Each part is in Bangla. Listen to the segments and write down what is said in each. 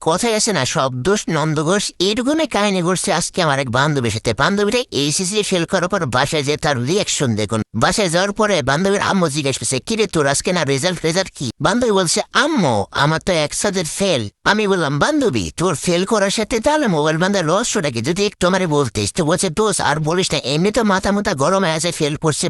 কথায় আছে না, সব দোষ নন্দঘোষ। এইটুকুনে কাহিনী ঘটছে আজকে আমার এক বান্ধবীর সাথে। বান্ধবীরা এইচএসসি ফেল করার পর বাসায় যে তার রিয়াকশন দেখুন। বাসায় যাওয়ার পরে বান্ধবীর আম্মু জিজ্ঞেস করছে, কিরে তোর আজকে না রেজাল্ট কি? বান্ধবী বলছে, আম্মু আমার তো একসাথে ফেল। আমি বললাম, বান্ধবী তোর ফেল করার সাথে তাহলে মোবাইল বান্ধার রহস্যটা কি, যদি একটু আমারে বলতিস। তো বলছে, দোষ আর বলিস না, এমনি তো মাথা মুথা গরম হয়ে আছে, ফেল করছে।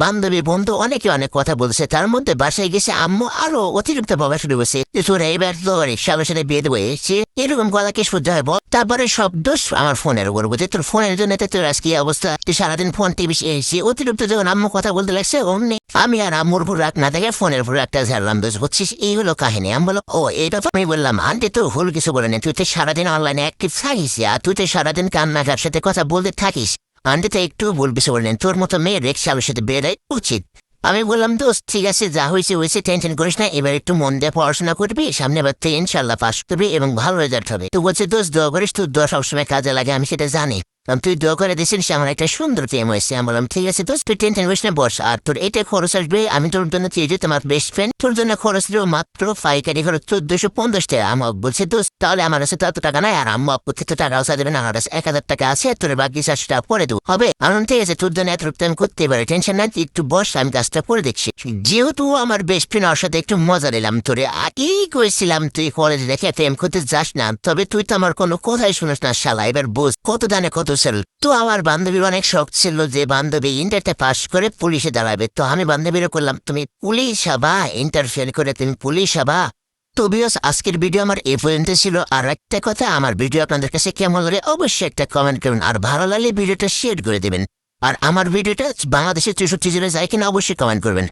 বান্ধবী বন্ধু অনেকে অনেক কথা বলছে, তার মধ্যে বাসায় গেছে আম্মু আরো অতিরিক্ত ভাবে শুরু করছে, তোরা এবার তো সবার সাথে বিয়ে দেবো এসে এরকম কথা কি সহ্য হয় বল? তারপরে সব দোষ আমার ফোনের উপর বুঝে, তোর ফোনের জন্য তোর আজকে অবস্থা। তুই সারাদিন ফোন টিভি এসে অতিরিক্ত যখন আম্মু কথা বলতে লাগছে অমনি আমি আর আম্মুর উপর রাগ না দেখে ফোনের উপর একটা ঝাড়লাম। দোষ বুঝছিস, এই হলো কাহিনী। আমি বলো, ও এটা তো আমি বললাম, আন্টি তো ভুল কিছু বলে না, তুই তো সারাদিন অনলাইনে অ্যাক্টিভ থাকিস আর তুই তো সারাদিন কান্নাকার সাথে কথা বলতে থাকিস। আন্টি তো একটু ভুল কিছু বললেন, তোর মতো মেয়ের রিক্সার সাথে বের হয় উচিত। আমি বললাম, দোস্ত ঠিক আছে, যা হয়েছে টেনশন করিস না, এবার একটু মন দিয়ে পড়াশোনা করবি, সামনে বার থেকে ইনশাল্লাহ পাস করবি এবং ভালো রেজাল্ট হবে। তো বলছে, দোস্ত দোয়া করিস, তোর দোয়া সবসময় কাজে লাগে, আমি সেটা জানি। তুই দোয়া করে দিছিস, আমার একটা সুন্দর প্রেম হয়েছে। আমি বললাম, ঠিক আছে দোস্ত, তুই টেনশন করিস না, বস। আর তোর এটা খরচ আসবে, আমি তোর জন্য চেয়েছি তোমার বেস্ট ফ্রেন্ড, তোর জন্য খরচ দেবো মাত্র পাইকারি খরচ 1450 টাকা। আমাকে বলছে, দোস্ত তাহলে আমার কাছে তো এত টাকা নাই, আর আম্মু আপু থেকে টাকা আসা দেবে না, আমার কাছে 1000 টাকা আছে, তোর বাকি 400 টাকা পরে দেবো, হবে? আমি ঠিক আছে, তোর জন্য এত আমি করতে পারি, টেনশন নাই, তুই একটু বস, আমি কাজটা করে দেখছি। যেহেতু আমার বেস্ট ফ্রেন্ড, ওর সাথে একটু মজা নিলাম। তোরে আগেই করেছিলাম তুই কলেজ রেখে প্রেম করতে যাস না, তবে তুই তো আমার কোনো কথাই শুনিস না শালা। এবার বোঝ কত দানে কত সেল। তো আমার বান্ধবীর অনেক শখ ছিল যে বান্ধবী ইন্টারটা পাস করে পুলিশে দাঁড়াবে। তো আমি বান্ধবীরা করলাম, তুমি পুলিশ হবা, ইন্টার ফেল করে তুমি পুলিশ হবা। তো বিয়স, আজকের ভিডিও আমার এ পর্যন্ত ছিল। আর একটা কথা, আমার ভিডিও আপনাদের কাছে কেমন লাগে অবশ্যই একটা কমেন্ট করুন, আর ভালো লাগলে ভিডিওটা শেয়ার করে দেবেন। আর আমার ভিডিওটা বাংলাদেশের 64 জেলায় যায় কিনা অবশ্যই কমেন্ট করবেন।